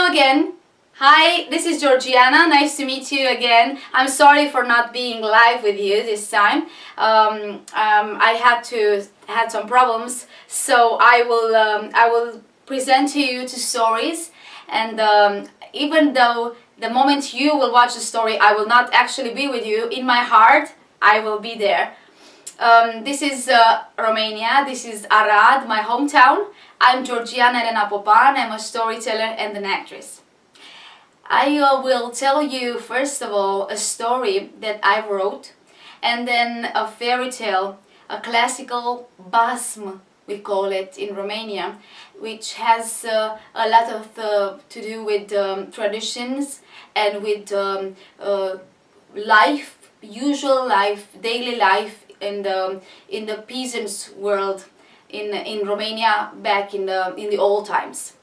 again. Hi, this is Giorgiana. Nice to meet you again. I'm sorry for not being live with you this time. I had some problems, so I will present to you two stories. And even though the moment you will watch the story, I will not actually be with you. In my heart, I will be there. This is Romania. This is Arad, my hometown. I'm Giorgiana Elena Popan. I'm a storyteller and an actress. I will tell you first of all a story that I wrote, and then a fairy tale, a classical basm we call it in Romania, which has a lot of to do with traditions and with life, usual life, daily life in the peasants' world in Romania back in the old times.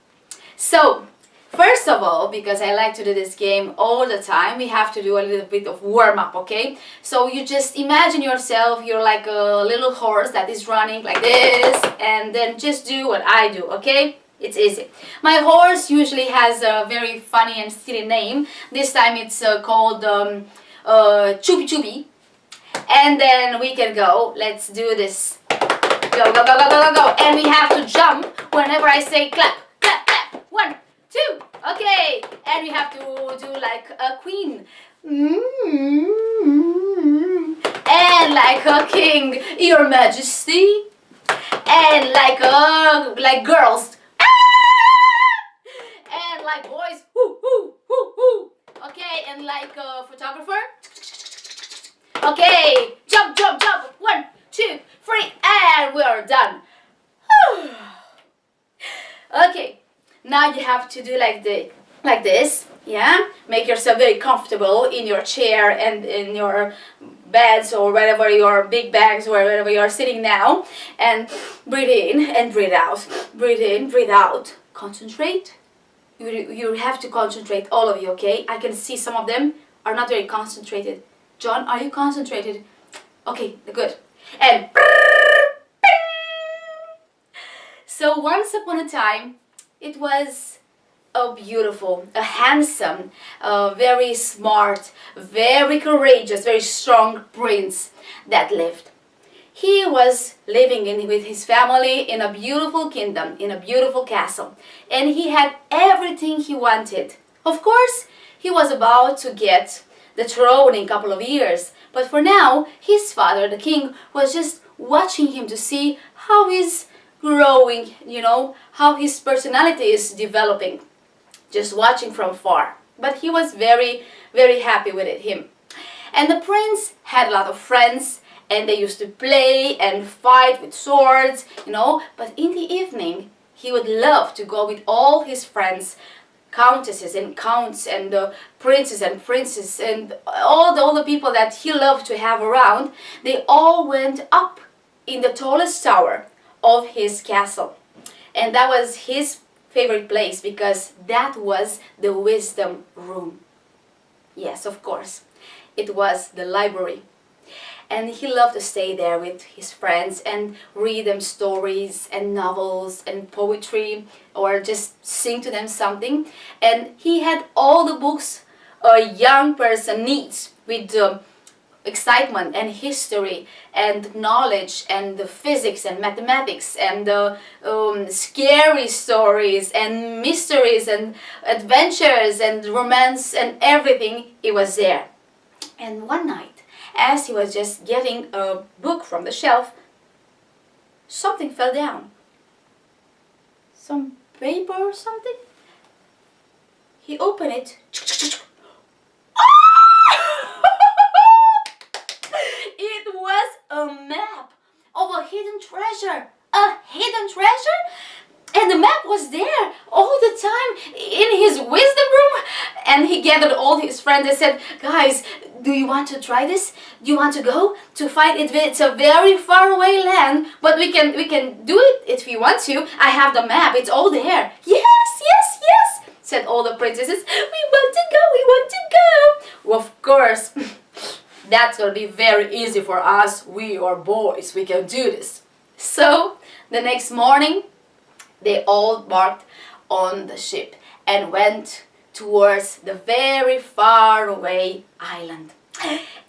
So first of all, because I like to do this game all the time, we have to do a little bit of warm-up, okay? So you just imagine yourself, you're like a little horse that is running like this, and then just do what I do, okay? It's easy. My horse usually has a very funny and silly name. This time it's called Chupi Chupi. And then we can go. Let's do this. Go, go, go, go, go, go, go. And we have to jump whenever I say clap, clap, clap. 1, 2. Okay. And we have to do like a queen. And like a king, Your Majesty. And like girls. And like boys. Whoo, whoo, whoo, whoo. Okay. And like a photographer. Okay, jump, jump, jump. 1, 2, 3, and we are done. Okay, now you have to do like this, yeah? Make yourself very comfortable in your chair and in your beds or wherever your big bags or wherever you are sitting now. And breathe in and breathe out. Breathe in, breathe out. Concentrate. You have to concentrate, all of you, okay? I can see some of them are not very concentrated. John, are you concentrated? Okay, good. And so once upon a time, it was a beautiful, a handsome, very smart, very courageous, very strong prince that lived. He was living with his family in a beautiful kingdom, in a beautiful castle, and he had everything he wanted. Of course, he was about to get the throne in a couple of years, but for now his father, the king, was just watching him to see how he's growing, you know, how his personality is developing, just watching from far. But he was very, very happy with him. And the prince had a lot of friends, and they used to play and fight with swords, you know, but in the evening he would love to go with all his friends, countesses and counts and princes and princesses and all the people that he loved to have around. They all went up in the tallest tower of his castle, and that was his favorite place because that was the wisdom room. Yes, of course, it was the library. And he loved to stay there with his friends and read them stories and novels and poetry, or just sing to them something. And he had all the books a young person needs, with excitement and history and knowledge and the physics and mathematics and scary stories and mysteries and adventures and romance and everything. It was there. And one night, as he was just getting a book from the shelf, something fell down. Some paper or something? He opened it. It was a map of a hidden treasure. A hidden treasure? And the map was there all the time in his wisdom room. And he gathered all his friends and said, guys, do you want to try this? Do you want to go to find it? It's a very far away land, but we can do it if you want to. I have the map, it's all there. Yes, yes, yes, said all the princesses. We want to go, we want to go. Well, of course, that's going to be very easy for us. We are boys, we can do this. So the next morning, they all embarked on the ship and went towards the very far away island.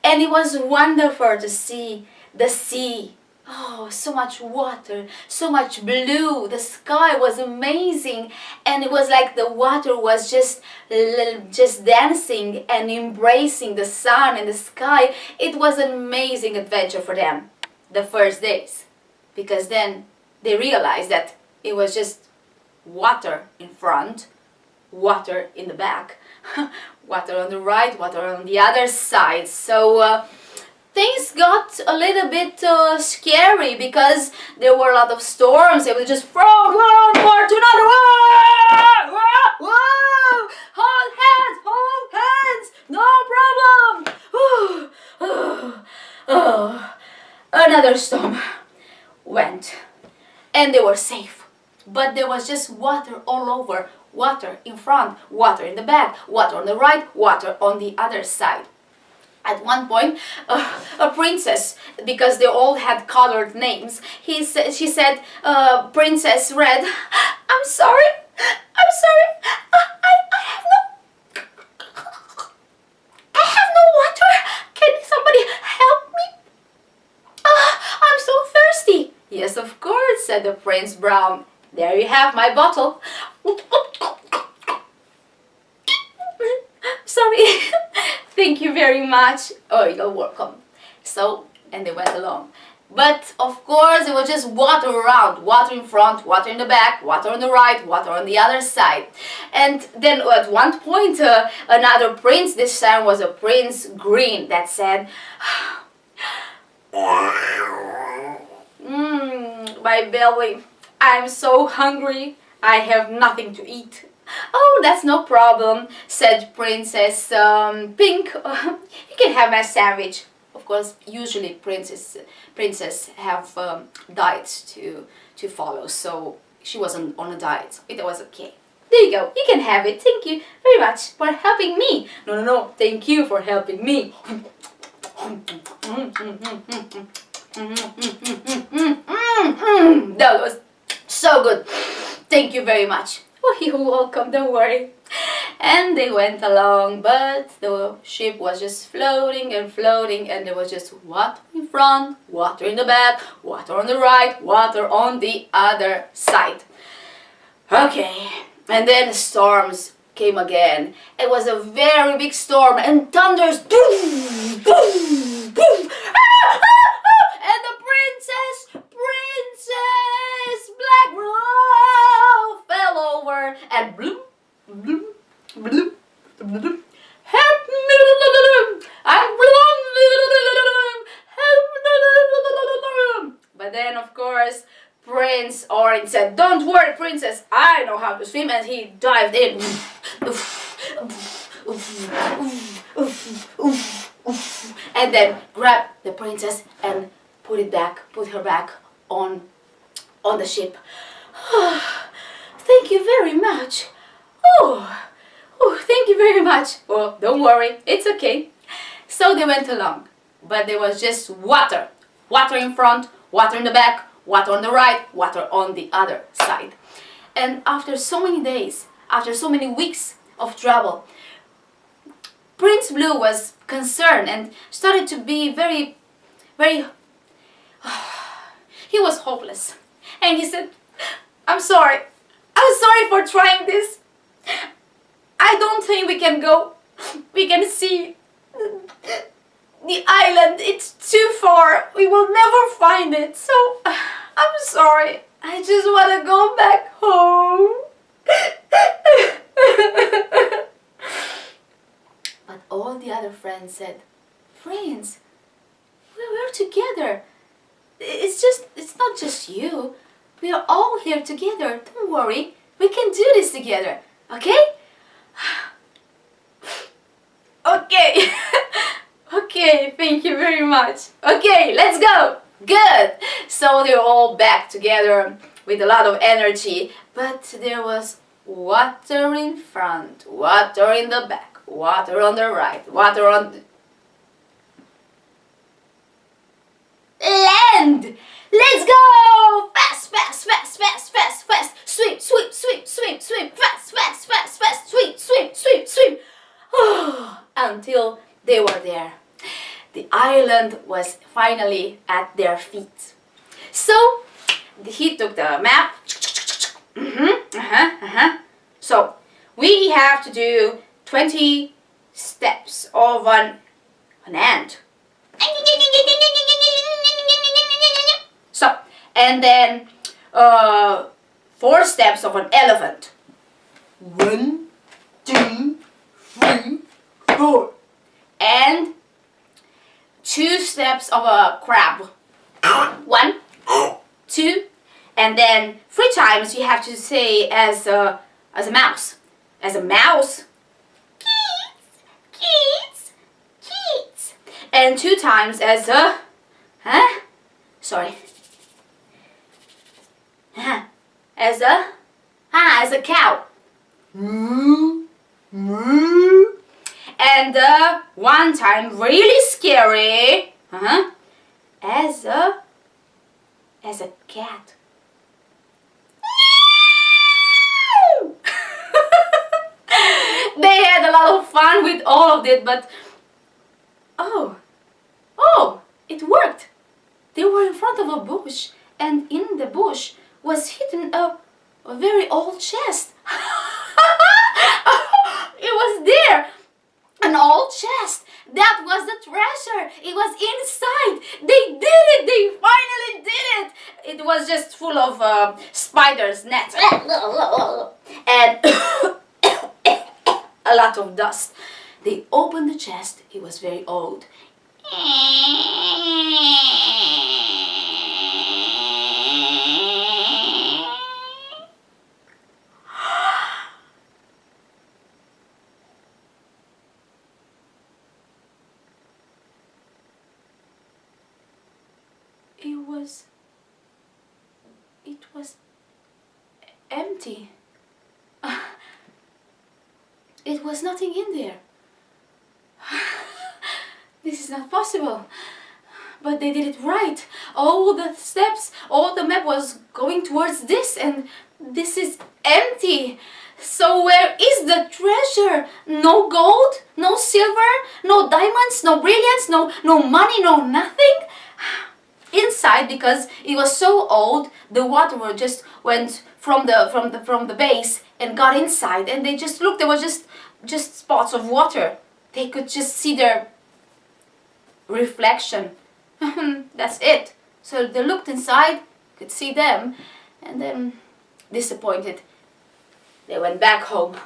And it was wonderful to see the sea. Oh, so much water, so much blue. The sky was amazing, and it was like the water was just dancing and embracing the sun and the sky. It was an amazing adventure for them the first days, because then they realized that it was just water in front, water in the back, water on the right, water on the other side. So things got a little bit scary, because there were a lot of storms. They would just from one part to another. Whoa! Whoa! Whoa! Hold hands, no problem. Another storm went, and they were safe. But there was just water all over. Water in front, water in the back, water on the right, water on the other side. At one point, a princess, because they all had colored names, she said, Princess Red, I'm sorry, I have no water. Can somebody help me? I'm so thirsty. Yes, of course, said the Prince Brown. There you have my bottle. Sorry. Thank you very much. Oh, you're welcome. So, and they went along. But of course, it was just water around. Water in front, water in the back, water on the right, water on the other side. And then at one point, another prince, this time was a Prince Green, that said, my belly, I'm so hungry. I have nothing to eat. Oh, that's no problem, said Princess Pink. You can have my sandwich. Of course, usually princess have diets to follow, so she wasn't on a diet. It was okay. There you go. You can have it. Thank you very much for helping me. No. Thank you for helping me. That was so good. Thank you very much. Oh, you're welcome, don't worry. And they went along, but the ship was just floating and floating, and there was just water in front, water in the back, water on the right, water on the other side. Okay, and then storms came again. It was a very big storm, and thunders, boom, boom, boom. And the princess Black fell over, and bloom, bloom, bloom, bloom. Help me! I'm But then, of course, Prince Orange said, "Don't worry, princess, I know how to swim," and he dived in. And then grabbed the princess and put her back on the ship. Thank you very much. Thank you very much. Well, don't worry, it's okay. So they went along, but there was just water. Water in front, water in the back, water on the right, water on the other side. And after so many days, after so many weeks of travel, Prince Blue was concerned and started to be very, he was hopeless. And he said, I'm sorry for trying this. I don't think we can go. We can see the island. It's too far. We will never find it. So, I'm sorry. I just want to go back home. But all the other friends said, Prince, we're together. It's not just you. We are all here together. Don't worry. We can do this together. Okay? Okay. Okay, thank you very much. Okay, let's go. Good. So they're all back together with a lot of energy. But there was water in front, water in the back, water on the right, water on the land. Let's go! Fast, fast, fast, fast, fast, fast. Swim, swim, swim, swim, swim. Fast, fast, fast, fast. until they were there. The island was finally at their feet. So he took the map. So we have to do 20 steps of an ant. So, and then 4 steps of an elephant. 1, 2, 3, 4. And 2 steps of a crab. 1, 2, and then 3 times you have to say as a mouse. As a mouse. Kids, kids, kids. And 2 times as a as a cow. Moo, moo. And 1 time really scary. As a cat. They had a lot of fun with all of it, but oh, it worked. They were in front of a bush, and in the bush was hidden a very old chest. It was there, an old chest. That was the treasure. It was inside. They did it. They finally did it. It was just full of spiders, nets, and a lot of dust. They opened the chest. It was very old. It was empty. It was nothing in there. This is not possible. But they did it right. All the steps, all the map was going towards this, and this is empty. So where is the treasure? No gold, no silver, no diamonds, no brilliants, no money, no nothing. Inside, because it was so old, the water just went from the base and got inside, and they just looked. There was just spots of water. They could just see their reflection. That's it. So they looked inside, could see them, and then disappointed, they went back home.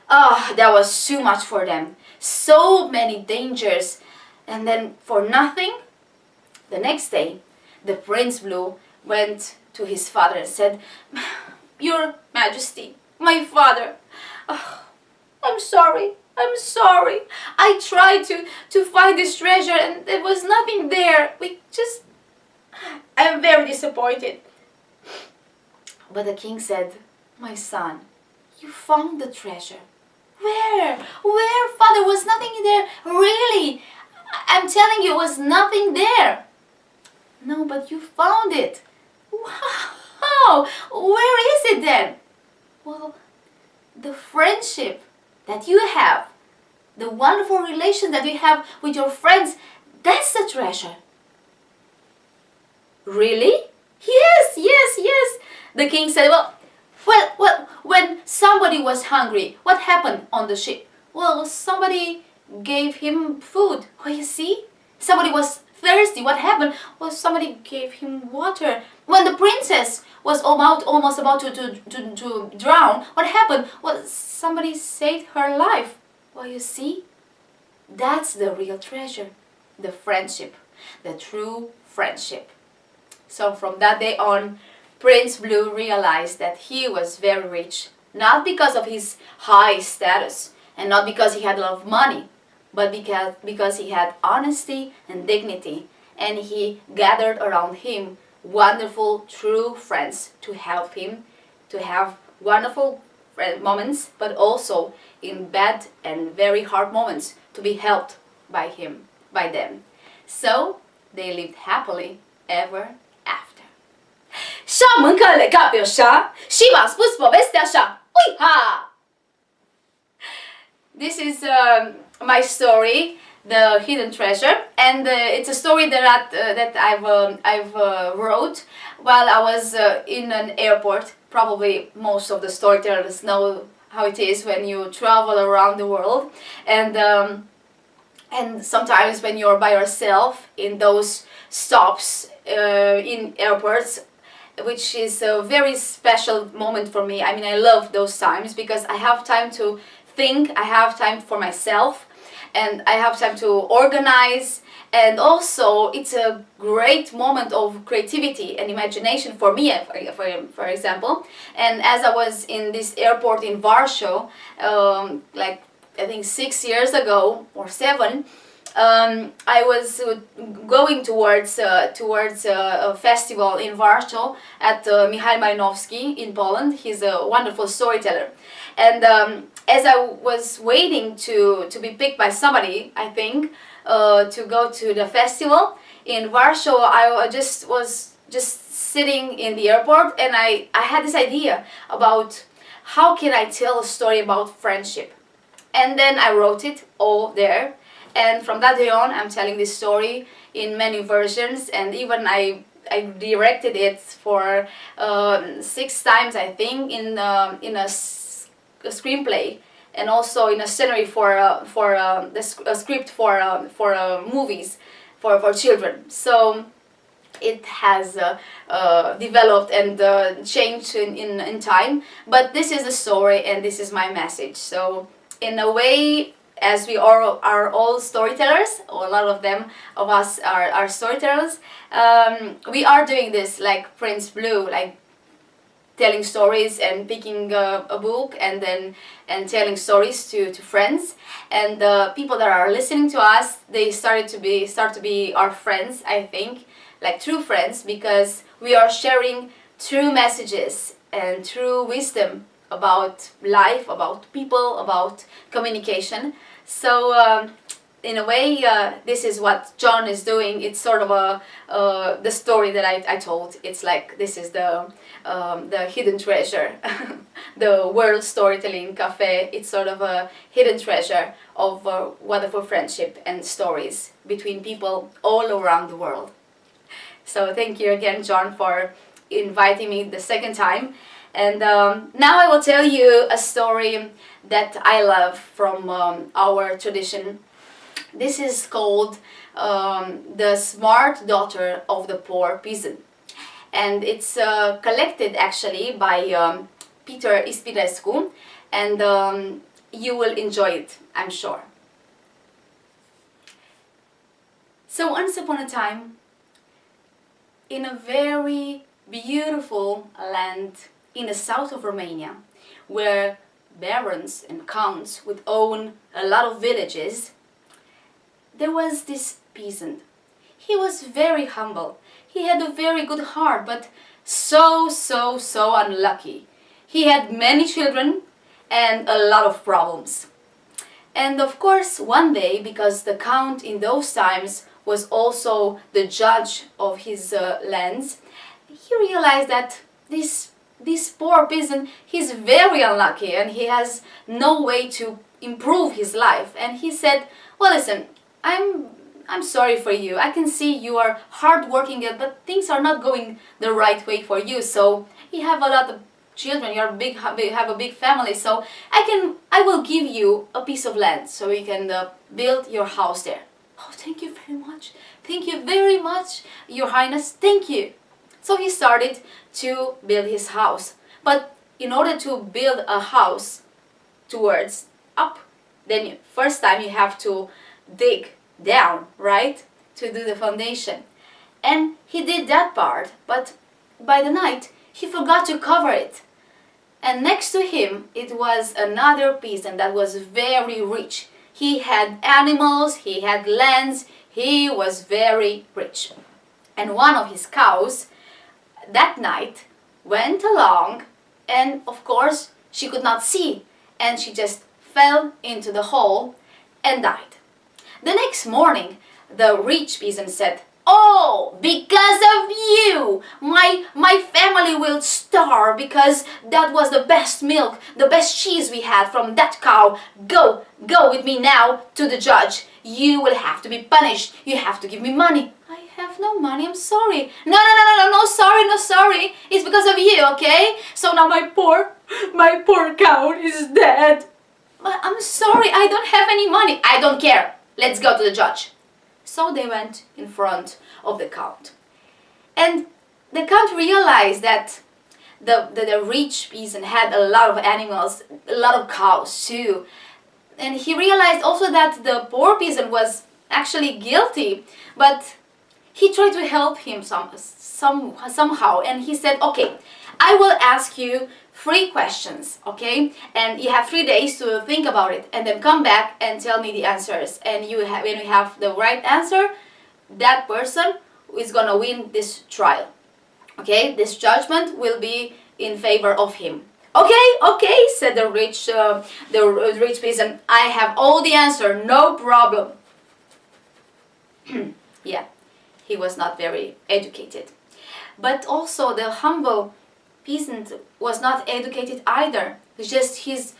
That was too much for them. So many dangers, and then for nothing. The next day, the Prince Blue went to his father and said, "Your Majesty, my father, I'm sorry. I tried to find this treasure and there was nothing there. I'm very disappointed." But the king said, "My son, you found the treasure." Where, father? Was nothing there? Really? I'm telling you, it was nothing there. No, but you found it. Wow! Where is it then? Well, the friendship that you have, the wonderful relation that you have with your friends, that's the treasure. Really? Yes. The king said, well, when somebody was hungry, what happened on the ship? Well, somebody gave him food. Oh, you see? Somebody was thirsty. What happened? Well, somebody gave him water. When the princess was almost about to drown, what happened? Well, somebody saved her life. Well, you see? That's the real treasure. The friendship. The true friendship. So from that day on, Prince Blue realized that he was very rich. Not because of his high status and not because he had a lot of money, but because he had honesty and dignity, and he gathered around him wonderful, true friends to help him to have wonderful moments, but also in bad and very hard moments to be helped by them. So they lived happily ever after. Și mâncă legat pe așa și v-am spus povestea așa. Ui ha! This is my story, The Hidden Treasure, and it's a story that I've wrote while I was in an airport. Probably most of the storytellers know how it is when you travel around the world, and sometimes when you're by yourself in those stops in airports, which is a very special moment for me. I mean, I love those times because I have time to think, I have time for myself, and I have time to organize, and also it's a great moment of creativity and imagination for me, for example. And as I was in this airport in Warsaw, like I think 6 years ago or 7, I was going towards a festival in Warsaw at Mihaela in Poland. He's a wonderful storyteller, and as I was waiting to be picked by somebody, I think, to go to the festival in Warsaw, I was just sitting in the airport, and I had this idea about how can I tell a story about friendship, and then I wrote it all there. And from that day on, I'm telling this story in many versions, and even I directed it for 6 times, I think, in a screenplay, and also in a scenery for a script for movies for children. So it has developed and changed in time, but this is the story and this is my message. So in a way, as we are all storytellers, or a lot of us are storytellers, we are doing this like Prince Blue, like telling stories and picking a book and telling stories to friends, and the people that are listening to us, they start to be our friends, I think, like true friends, because we are sharing true messages and true wisdom about life, about people, about communication. So in a way, this is what John is doing. It's sort of the story that I told. It's like this is the hidden treasure, the World Storytelling Cafe. It's sort of a hidden treasure of wonderful friendship and stories between people all around the world. So thank you again, John, for inviting me the second time. And now I will tell you a story that I love from our tradition. This is called The Smart Daughter of the Poor Peasant. And it's collected actually by Peter Ispirescu, and you will enjoy it, I'm sure. So once upon a time, in a very beautiful land in the south of Romania, where barons and counts would own a lot of villages, there was this peasant. He was very humble. He had a very good heart, but so unlucky. He had many children and a lot of problems. And of course, one day, because the count in those times was also the judge of his lands, he realized that this poor peasant, he's very unlucky and he has no way to improve his life. And he said, well, listen, I'm sorry for you. I can see you are hardworking, but things are not going the right way for you. So you have a lot of children, you have a big family, so I will give you a piece of land so you can build your house there. Oh, thank you very much. Thank you very much, Your Highness. Thank you. So he started to build his house. But in order to build a house towards up, then first time you have to dig down, right? To do the foundation. And he did that part, but by the night he forgot to cover it. And next to him it was another peasant that was very rich. He had animals, he had lands, he was very rich. And one of his cows that night went along, and of course she could not see, and she just fell into the hole and died. The next morning the rich peasant said, Oh, because of you, my family will starve because that was the best milk, the best cheese we had from that cow. Go with me now to the judge. You will have to be punished. You have to give me money. I have no money, I'm sorry. No, sorry, no sorry. It's because of you, okay? So now my poor cow is dead. But I'm sorry, I don't have any money. I don't care. Let's go to the judge. So they went in front of the count. And the count realized that the rich peasant had a lot of animals, a lot of cows too. And he realized also that the poor peasant was actually guilty, but he tried to help him somehow. And he said, okay, I will ask you 3 questions, okay? And you have 3 days to think about it, and then come back and tell me the answers. And when you have the right answer, that person is gonna win this trial, okay? This judgment will be in favor of him. Okay, said the rich peasant. I have all the answer, no problem. Yeah, he was not very educated, but also the humble peasant was not educated either. It's just his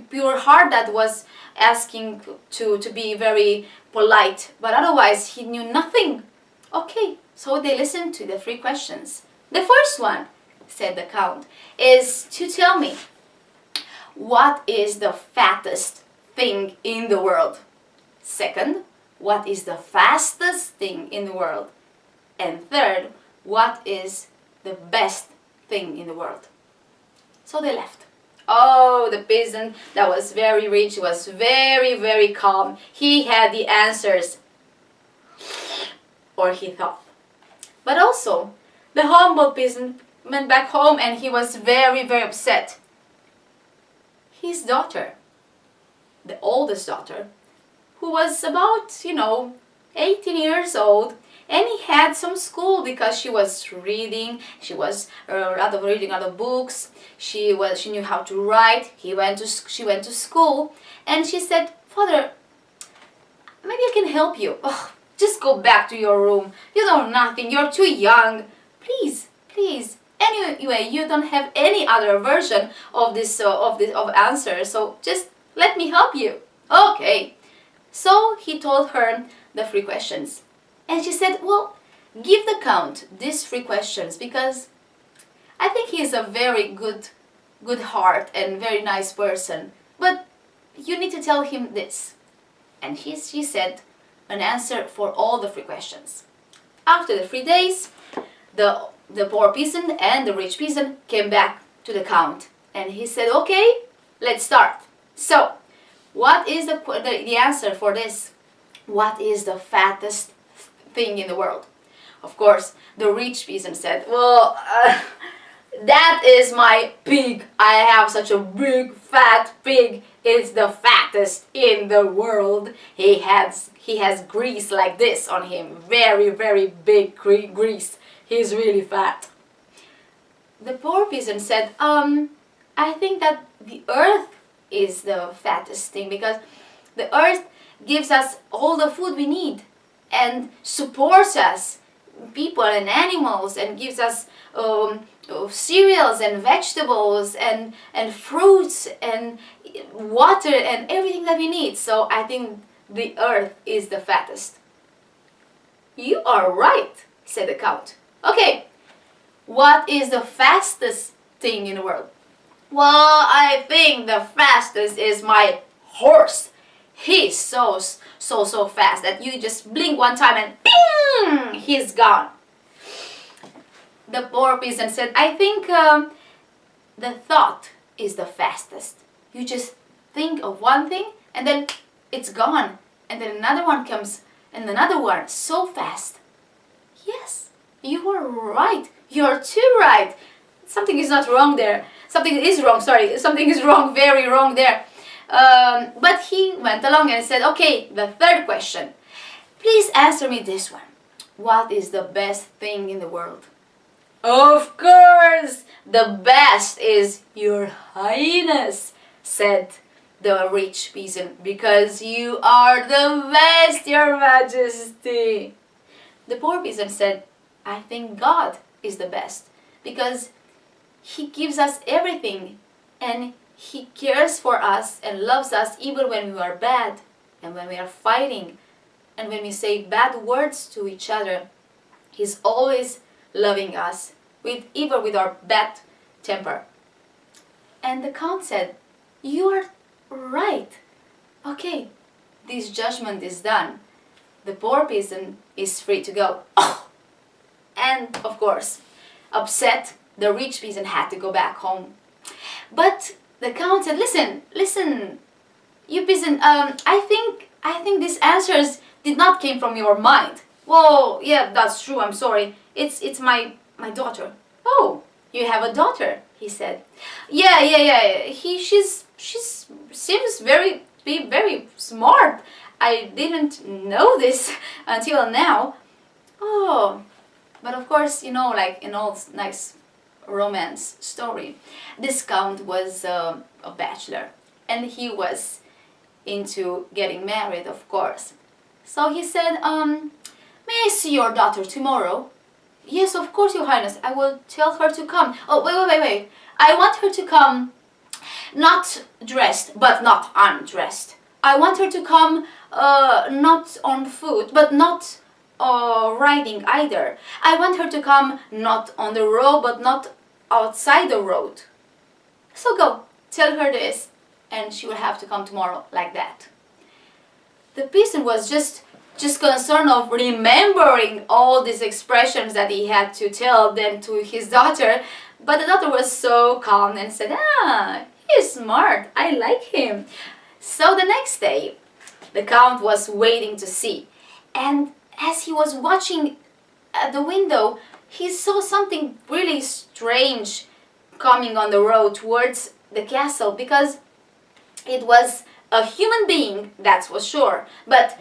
pure heart that was asking to be very polite, but otherwise he knew nothing. Okay, so they listened to the 3 questions. The first one, said the count, is to tell me, what is the fattest thing in the world? Second, what is the fastest thing in the world? And third, what is the best thing in the world? So they left. Oh, the peasant that was very rich was very, very calm. He had the answers, or he thought. But also, the humble peasant went back home and he was very, very upset. His daughter, the oldest daughter, who was about, 18 years old, and he had some school because she was reading. She was reading other books. She knew how to write. She went to school, and she said, "Father, maybe I can help you. Oh, just go back to your room. You know nothing. You're too young. Please." Anyway, you don't have any other version of this answer, so just let me help you. Okay. So he told her the 3 questions. And she said, well, give the count these 3 questions because I think he is a very good heart and very nice person. But you need to tell him this. And she said an answer for all the 3 questions. After the 3 days, the poor peasant and the rich peasant came back to the count. And he said, okay, let's start. So, what is the answer for this? What is the fattest thing in the world? Of course, the rich peasant said, well, that is my pig. I have such a big fat pig. It's the fattest in the world. He has grease like this on him. Very, very big grease. He's really fat. The poor peasant said, I think that the earth is the fattest thing because the earth gives us all the food we need and supports us, people and animals, and gives us cereals and vegetables and fruits and water and everything that we need. So I think the earth is the fattest. You are right, said the count. Okay, what is the fastest thing in the world? Well, I think the fastest is my horse. He's so fast that you just blink one time and bing, he's gone. The poor peasant said, I think the thought is the fastest. You just think of one thing and then it's gone. And then another one comes and another one, so fast. Yes, you are right. You're too right. Something is not wrong there. Something is wrong, sorry. Something is wrong, very wrong there. But he went along and said, okay, the 3rd question. Please answer me this one. What is the best thing in the world? Of course, the best is your highness, said the rich peasant, because you are the best, your majesty. The poor peasant said, I think God is the best, because He gives us everything, and He cares for us and loves us even when we are bad, and when we are fighting, and when we say bad words to each other. He's always loving us, even with our bad temper. And the Count said, you are right. Okay, this judgment is done. The poor peasant is free to go. And of course, upset, the rich peasant had to go back home. But the Count said, listen, you peasant, I think these answers did not came from your mind. Well, yeah, that's true, I'm sorry. It's my daughter. Oh, you have a daughter, he said. Yeah. She's seems very smart. I didn't know this until now. Oh, but of course, like in all nice romance story, this Count was a bachelor, and he was into getting married, of course. So he said, may I see your daughter tomorrow? Yes, of course, Your Highness. I will tell her to come. Oh, wait. I want her to come not dressed, but not undressed. I want her to come not on foot, but not riding either. I want her to come not on the road, but not outside the road. So go, tell her this, and she will have to come tomorrow, like that. The peasant was just concerned of remembering all these expressions that he had to tell them to his daughter, but the daughter was so calm and said, he's smart, I like him. So the next day, the Count was waiting to see, and as he was watching at the window, he saw something really strange coming on the road towards the castle, because it was a human being, that was sure, but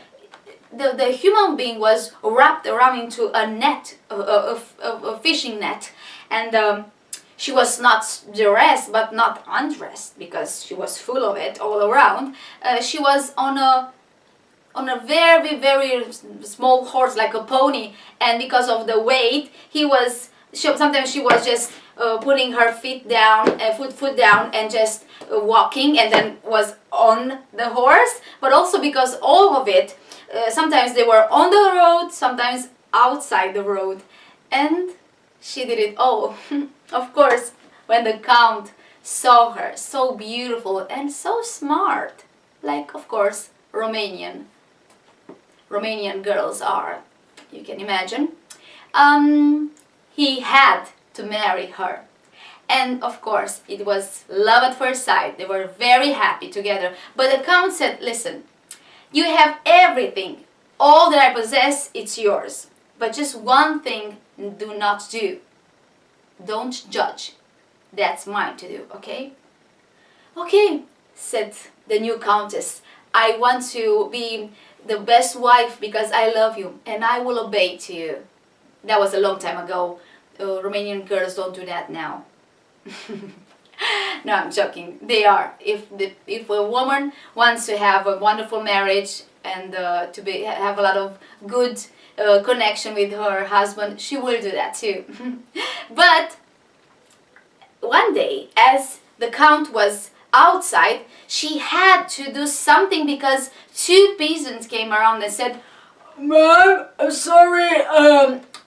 the human being was wrapped around into a net, a fishing net, and she was not dressed but not undressed, because she was full of it all around. She was on a very small horse, like a pony, and because of the weight, sometimes she was just putting her feet down, foot down, and just walking, and then was on the horse. But also because all of it, sometimes they were on the road, sometimes outside the road, and she did it all. Of course, when the Count saw her, so beautiful and so smart, like, of course, Romanian girls are, you can imagine, he had to marry her. And of course, it was love at first sight. They were very happy together. But the Count said, listen, you have everything. All that I possess, it's yours. But just one thing do not do. Don't judge. That's mine to do, okay? Okay, said the new Countess. I want to be the best wife because I love you, and I will obey to you. That was a long time ago. Romanian girls don't do that now. No, I'm joking. They are. If a woman wants to have a wonderful marriage and have a lot of good connection with her husband, she will do that too. But one day, as the Count was outside, she had to do something because two peasants came around and said, "Ma'am, I'm sorry.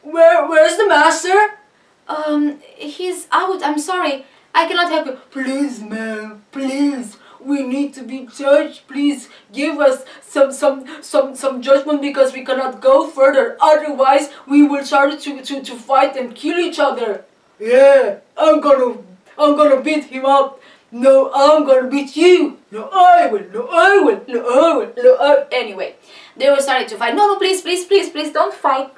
Where's the master?" He's out. I'm sorry. I cannot help you." "Please, ma'am, please. We need to be judged. Please give us some judgment because we cannot go further. Otherwise, we will start to fight and kill each other." "Yeah, I'm gonna beat him up." "No, I'm gonna beat you." "No, I will. No, I will. No, I will. No, I..." Anyway, they were starting to fight. No, please, don't fight.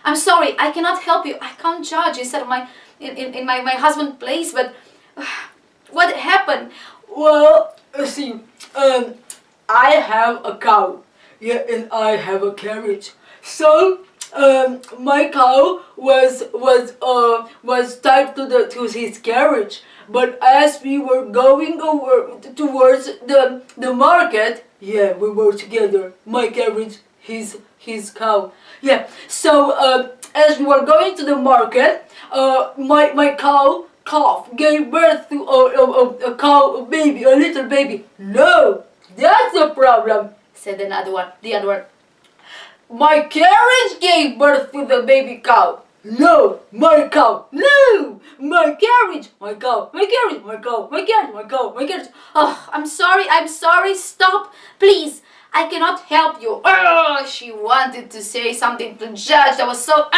"I'm sorry, I cannot help you. I can't judge instead of in my husband's place, but what happened?" "Well, see, I have a cow, yeah, and I have a carriage. So, my cow was tied to his carriage. But as we were going over towards the market, yeah, we were together. My carriage, his cow. Yeah. So as we were going to the market, my cow calf gave birth to a cow, a baby, a little baby. No, that's the problem, said another one. The other one. My carriage gave birth to the baby cow. No, my cow. No, my carriage. My cow. My carriage. My cow. My carriage. My cow. My carriage. Oh, I'm sorry, stop, please. I cannot help you. Oh, she wanted to say something to judge that was so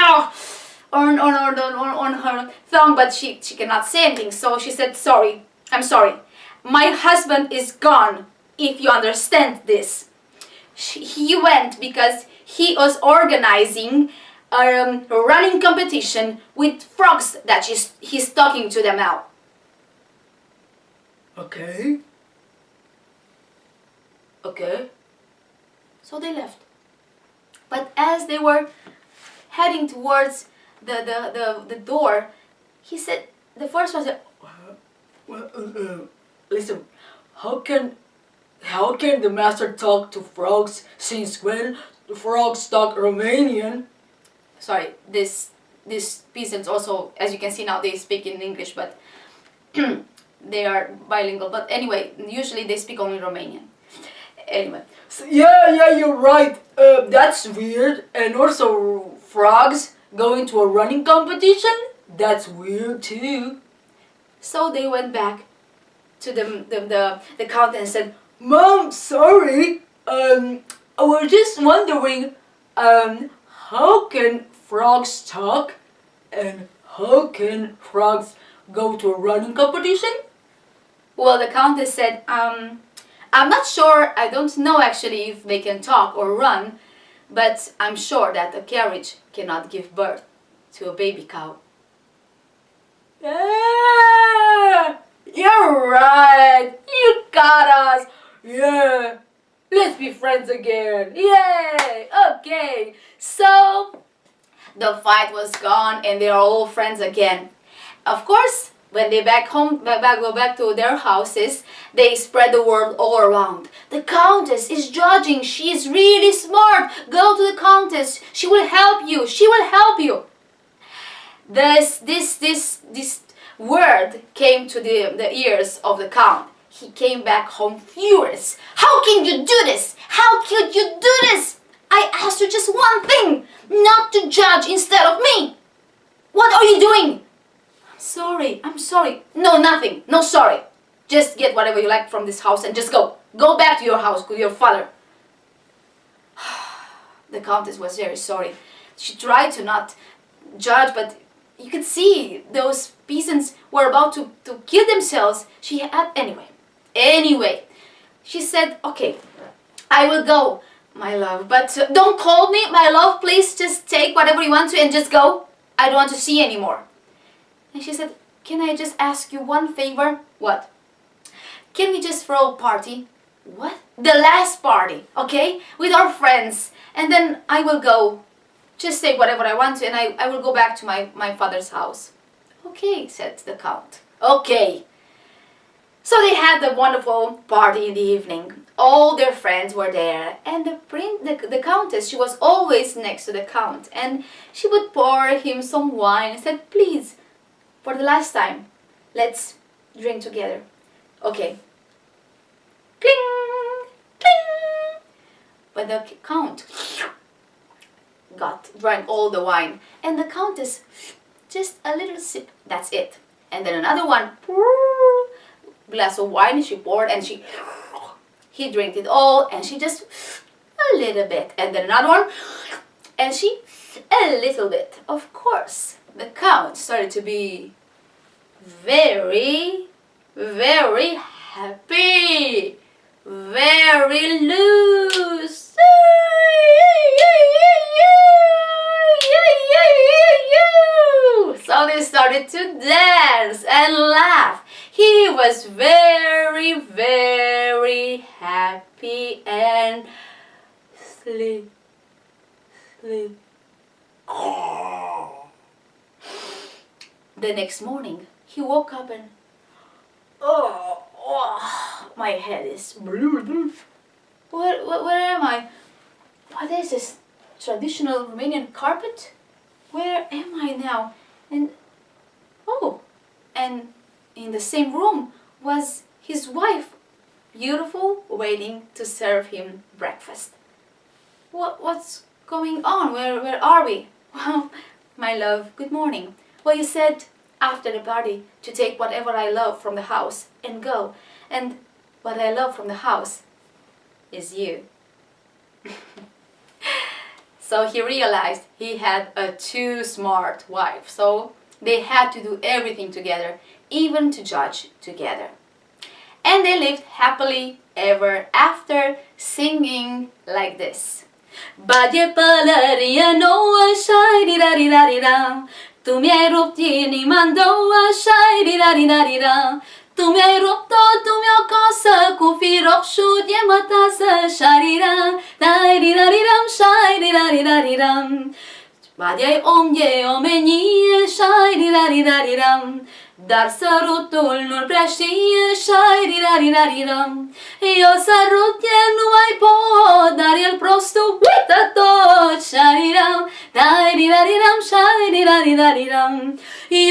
on her tongue, but she cannot say anything. So she said, sorry, I'm sorry. My husband is gone, if you understand this. He went because he was organizing a running competition with frogs that he's talking to them now. Okay. Okay. So they left. But as they were heading towards the door, he said, the first one said, listen, how can the master talk to frogs since when the frogs talk Romanian? Sorry, these peasants also, as you can see now, they speak in English, but they are bilingual. But anyway, usually they speak only Romanian. Anyway. So, yeah, you're right. That's weird. And also, frogs going to a running competition? That's weird too. So they went back to the count and said, Mom, sorry. I was just wondering, how can frogs talk? And how can frogs go to a running competition? Well, the countess said, I'm not sure, I don't know actually if they can talk or run, but I'm sure that a carriage cannot give birth to a baby cow. Yeah, you're right. You got us. Yeah. Let's be friends again. Yay! Okay. So the fight was gone and they are all friends again. Of course, when they go back to their houses, they spread the word all around. The countess is judging. She is really smart. Go to the countess. She will help you. She will help you. This word came to the ears of the count. He came back home furious. How can you do this? How could you do this? I asked you just one thing, not to judge instead of me. What are you doing? I'm sorry. No, nothing. No sorry. Just get whatever you like from this house and just go. Go back to your house with your father. The countess was very sorry. She tried to not judge, but you could see those peasants were about to kill themselves. Anyway, she said, okay, I will go, my love, but don't call me, my love, please just take whatever you want to and just go. I don't want to see you anymore. And she said, can I just ask you one favor? What? Can we just throw a party? What? The last party, okay? With our friends. And then I will go. Just take whatever I want to and I will go back to my father's house. Okay, said the count. Okay. So they had a wonderful party in the evening. All their friends were there, and the countess, she was always next to the count, and she would pour him some wine and said, please, for the last time, let's drink together. Okay. Cling, cling. But the count drank all the wine, and the countess just a little sip. That's it. And then another one, glass of wine she poured, and he drank it all, and she just a little bit, and then another one, and she a little bit. Of course, the count started to be very, very happy, very loose. So they started to dance and laugh. He was very, very happy and sleep. The next morning, he woke up and my head is where am I? what is this traditional Romanian carpet? Where am I now? And oh, and in the same room was his wife, beautiful, waiting to serve him breakfast. What's going on? Where are we? Well, my love, good morning. Well, you said after the party to take whatever I love from the house and go. And what I love from the house is you. So he realized he had a too smart wife. So they had to do everything together, even to judge together. And they lived happily ever after, singing like this. Bage pălărie nouă, șai-di-da-di-da-di-da. Tu mi-ai rupt inima-n două, șai-di-da-di-da-di-da. Tu mi-ai rupt-o, tu mi-o cosă, cu fir roșu de mătasă, șai-di-da, dai-di-da-di-dam, șai-di-da-di-da-di-dam. Bage om de omenie, șai-di-da-di-da-di-dam. Dar sărutul nu-l prea știe, șai-di-da-di-da-di-dam. Eu sărut, el nu mai pot, dar el prostul uită tot, șai-di-dam, dai-di-da-di-dam, șai-di-da-di-da-di-dam.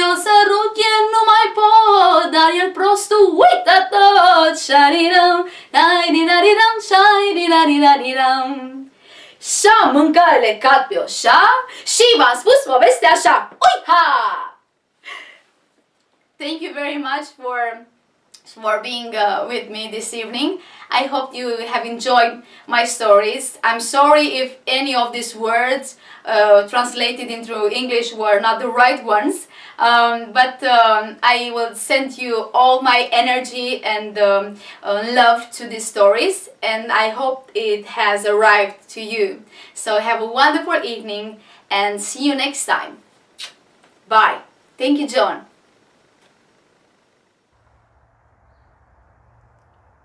Eu sărut, el nu mai pot, dar el prostul uită tot, șai-di-dam, dai-di-da-di-dam, șai-di-da-di-da-di-dam. Și-am încălecat pe oșa și v-am spus povestea așa, uiha! Thank you very much for being with me this evening. I hope you have enjoyed my stories. I'm sorry if any of these words translated into English were not the right ones, but I will send you all my energy and love to these stories, and I hope it has arrived to you. So have a wonderful evening and see you next time. Bye. Thank you, John.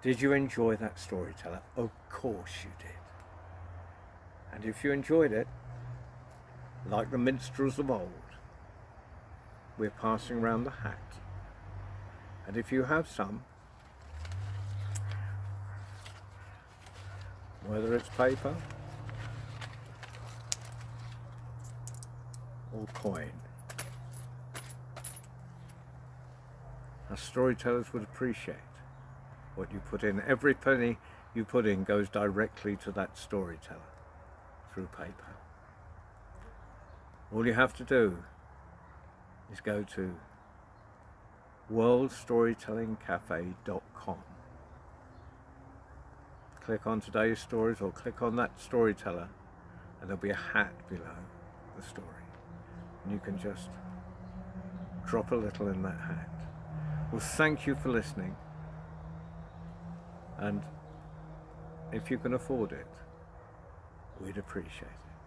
Did you enjoy that storyteller? Of course you did. And if you enjoyed it, like the minstrels of old, we're passing around the hat. And if you have some, whether it's paper or coin, our storytellers would appreciate what you put in. Every penny you put in goes directly to that storyteller through paper. All you have to do is go to worldstorytellingcafe.com. Click on today's stories or click on that storyteller and there'll be a hat below the story. And you can just drop a little in that hat. Well, thank you for listening. And if you can afford it, we'd appreciate it.